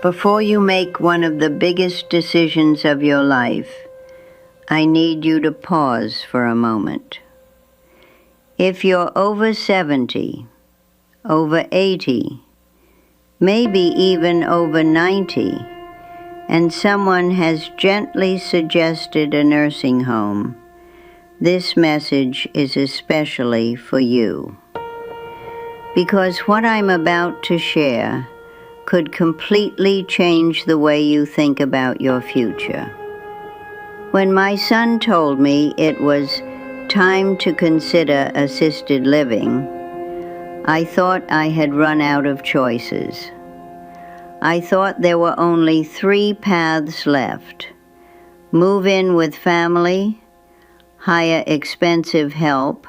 Before you make one of the biggest decisions of your life, I need you to pause for a moment. If you're over 70, over 80, maybe even over 90, and someone has gently suggested a nursing home, this message is especially for you. Because what I'm about to share could completely change the way you think about your future. When my son told me it was time to consider assisted living, I thought I had run out of choices. I thought there were only 3 paths left: move in with family, hire expensive help,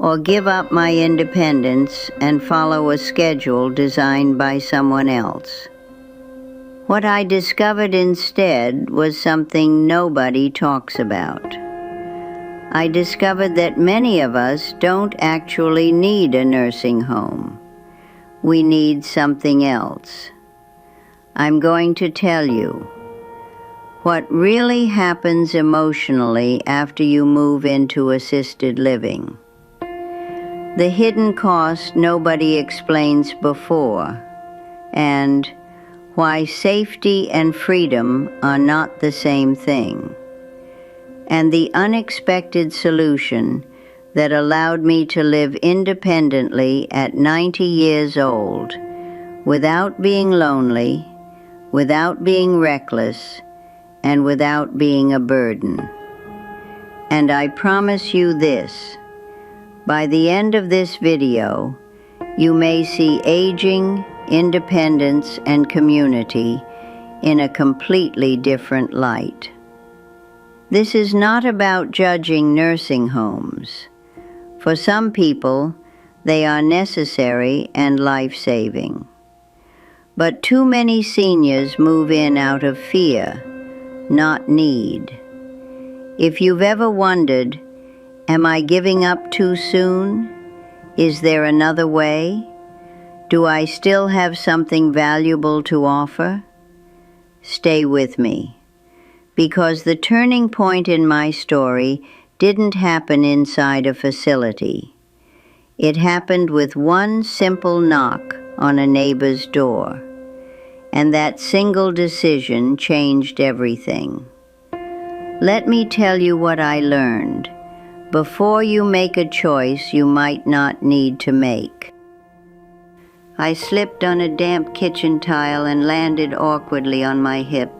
or give up my independence and follow a schedule designed by someone else. What I discovered instead was something nobody talks about. I discovered that many of us don't actually need a nursing home. We need something else. I'm going to tell you what really happens emotionally after you move into assisted living. The hidden cost nobody explains before, and why safety and freedom are not the same thing, and the unexpected solution that allowed me to live independently at 90 years old, without being lonely, without being reckless, and without being a burden. And I promise you this: by the end of this video, you may see aging, independence, and community in a completely different light. This is not about judging nursing homes. For some people, they are necessary and life-saving. But too many seniors move in out of fear, not need. If you've ever wondered, am I giving up too soon? Is there another way? Do I still have something valuable to offer? Stay with me, because the turning point in my story didn't happen inside a facility. It happened with one simple knock on a neighbor's door, and that single decision changed everything. Let me tell you what I learned before you make a choice you might not need to make. I slipped on a damp kitchen tile and landed awkwardly on my hip.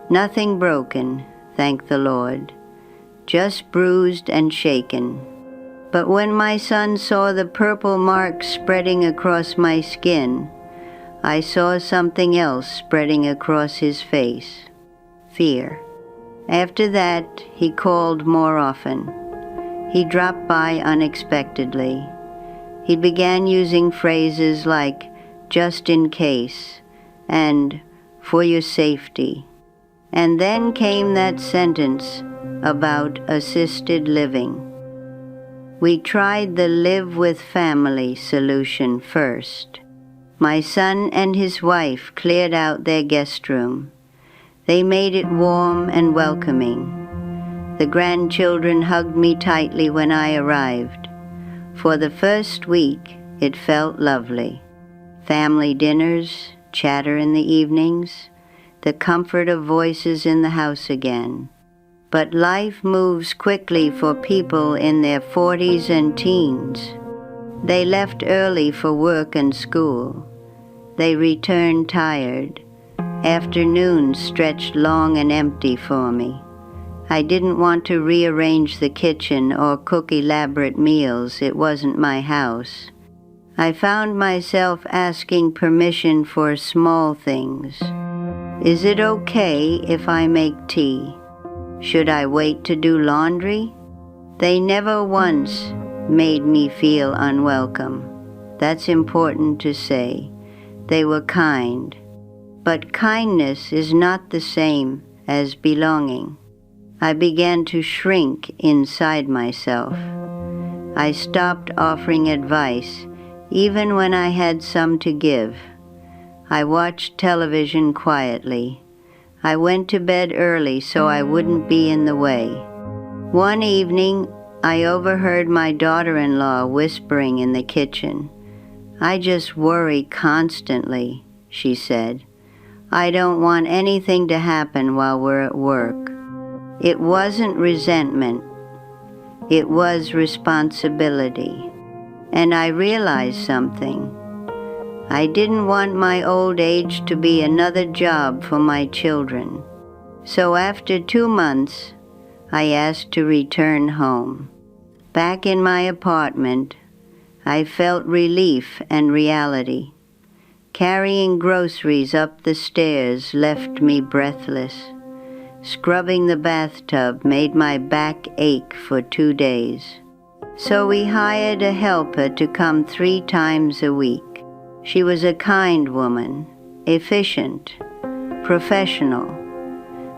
Nothing broken, thank the Lord, just bruised and shaken. But when my son saw the purple marks spreading across my skin, I saw something else spreading across his face: fear. After that, he called more often. He dropped by unexpectedly. He began using phrases like "just in case" and "for your safety." And then came that sentence about assisted living. We tried the live with family solution first. My son and his wife cleared out their guest room. They made it warm and welcoming. The grandchildren hugged me tightly when I arrived. For the first week, it felt lovely. Family dinners, chatter in the evenings, the comfort of voices in the house again. But life moves quickly for people in their 40s and teens. They left early for work and school. They returned tired. Afternoons stretched long and empty for me. I didn't want to rearrange the kitchen or cook elaborate meals. It wasn't my house. I found myself asking permission for small things. Is it okay if I make tea? Should I wait to do laundry? They never once made me feel unwelcome. That's important to say. They were kind. But kindness is not the same as belonging. I began to shrink inside myself. I stopped offering advice, even when I had some to give. I watched television quietly. I went to bed early so I wouldn't be in the way. One evening, I overheard my daughter-in-law whispering in the kitchen. "I just worry constantly," she said. "I don't want anything to happen while we're at work." It wasn't resentment. It was responsibility. And I realized something. I didn't want my old age to be another job for my children. So after 2 months, I asked to return home. Back in my apartment, I felt relief and reality. Carrying groceries up the stairs left me breathless. Scrubbing the bathtub made my back ache for 2 days. So we hired a helper to come 3 times a week. She was a kind woman, efficient, professional.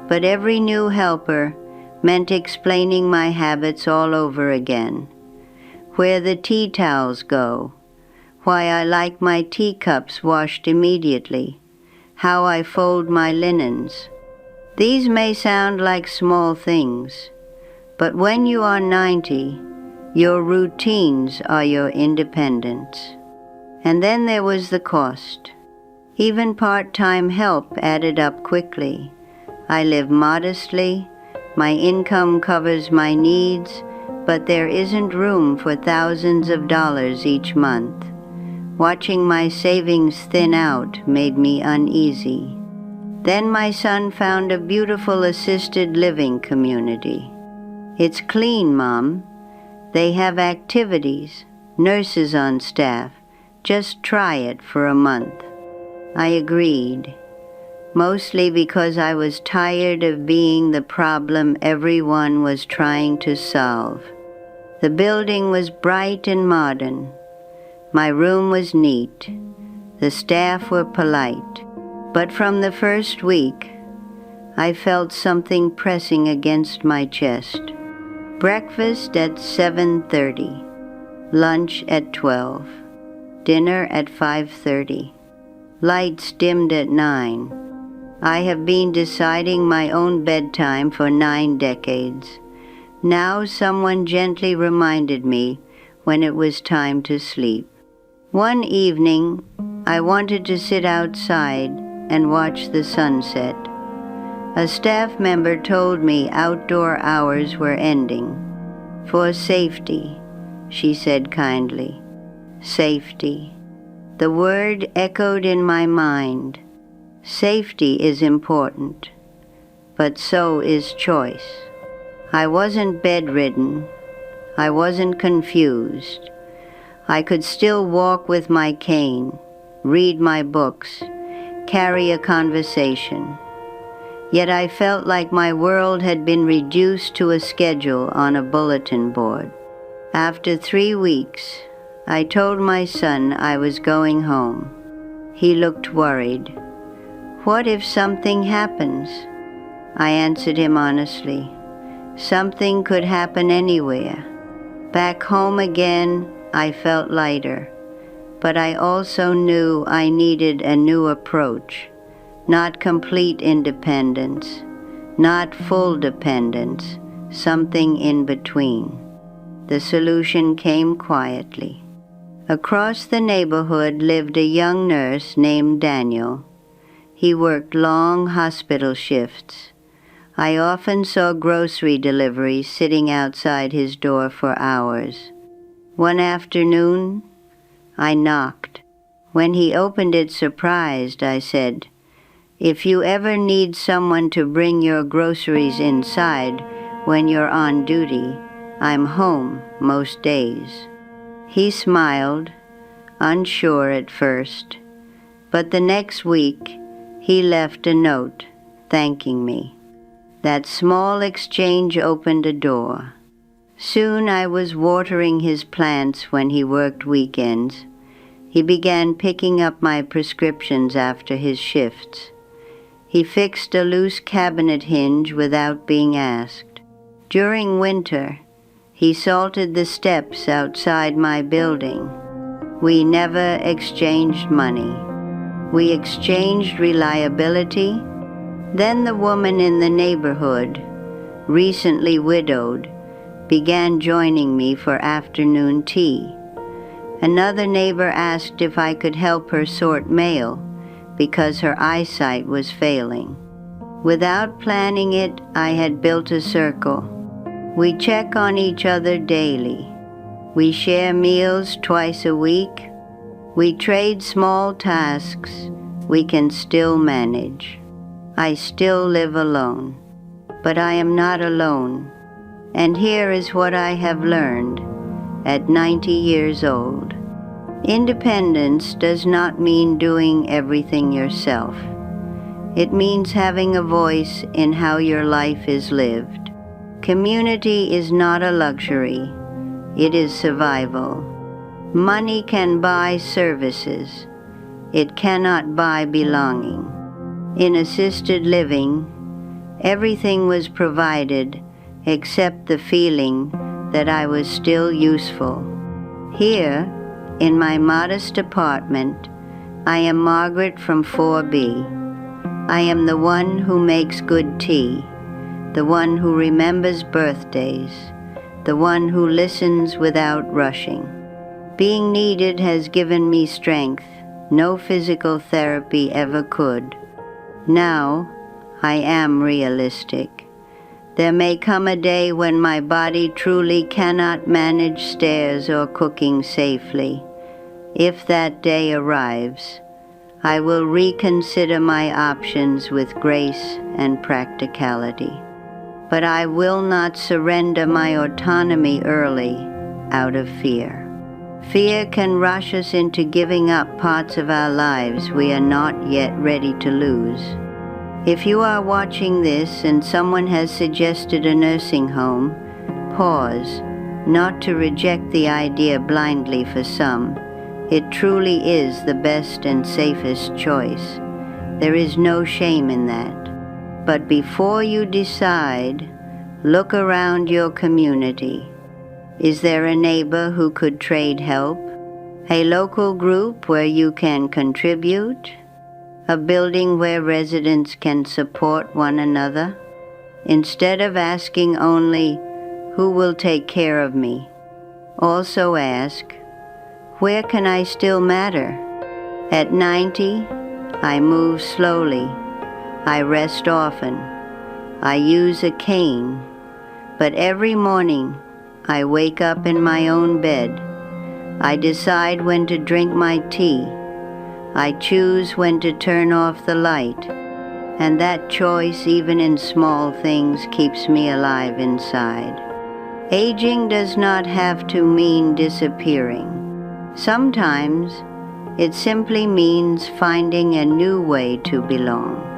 But every new helper meant explaining my habits all over again. Where the tea towels go, why I like my teacups washed immediately, how I fold my linens. These may sound like small things, but when you are 90, your routines are your independence. And then there was the cost. Even part-time help added up quickly. I live modestly, my income covers my needs, but there isn't room for thousands of dollars each month. Watching my savings thin out made me uneasy. Then my son found a beautiful assisted living community. "It's clean, Mom. They have activities, nurses on staff. Just try it for a month." I agreed, mostly because I was tired of being the problem everyone was trying to solve. The building was bright and modern. My room was neat. The staff were polite. But from the first week, I felt something pressing against my chest. Breakfast at 7:30, lunch at 12. Dinner at 5:30. Lights dimmed at 9. I have been deciding my own bedtime for 9 decades. Now someone gently reminded me when it was time to sleep. One evening, I wanted to sit outside and watch the sunset. A staff member told me outdoor hours were ending. "For safety," she said kindly. Safety. The word echoed in my mind. Safety is important, but so is choice. I wasn't bedridden. I wasn't confused. I could still walk with my cane, read my books, carry a conversation. Yet I felt like my world had been reduced to a schedule on a bulletin board. After 3 weeks, I told my son I was going home. He looked worried. "What if something happens?" I answered him honestly. Something could happen anywhere. Back home again, I felt lighter, but I also knew I needed a new approach. Not complete independence, not full dependence, something in between. The solution came quietly. Across the neighborhood lived a young nurse named Daniel. He worked long hospital shifts. I often saw grocery deliveries sitting outside his door for hours. One afternoon, I knocked. When he opened it surprised, I said, "If you ever need someone to bring your groceries inside when you're on duty, I'm home most days." He smiled, unsure at first, but the next week he left a note thanking me. That small exchange opened a door. Soon I was watering his plants when he worked weekends. He began picking up my prescriptions after his shifts. He fixed a loose cabinet hinge without being asked. During winter, he salted the steps outside my building. We never exchanged money, We exchanged reliability. Then the woman in the neighborhood, recently widowed, began joining me for afternoon tea. Another neighbor asked if I could help her sort mail because her eyesight was failing. Without planning it, I had built a circle. We check on each other daily. We share meals twice a week. We trade small tasks we can still manage. I still live alone, but I am not alone. And here is what I have learned at 90 years old. Independence does not mean doing everything yourself. It means having a voice in how your life is lived. Community is not a luxury. It is survival. Money can buy services. It cannot buy belonging. In assisted living, everything was provided except the feeling that I was still useful. Here, in my modest apartment, I am Margaret from 4B. I am the one who makes good tea, the one who remembers birthdays, the one who listens without rushing. Being needed has given me strength no physical therapy ever could. Now, I am realistic. There may come a day when my body truly cannot manage stairs or cooking safely. If that day arrives, I will reconsider my options with grace and practicality. But I will not surrender my autonomy early out of fear. Fear can rush us into giving up parts of our lives we are not yet ready to lose. If you are watching this and someone has suggested a nursing home, pause, not to reject the idea blindly for some. It truly is the best and safest choice. There is no shame in that. But before you decide, look around your community. Is there a neighbor who could trade help? A local group where you can contribute? A building where residents can support one another? Instead of asking only, who will take care of me? Also ask, where can I still matter? At 90, I move slowly. I rest often. I use a cane. But every morning, I wake up in my own bed. I decide when to drink my tea. I choose when to turn off the light. And that choice, even in small things, keeps me alive inside. Aging does not have to mean disappearing. Sometimes, it simply means finding a new way to belong.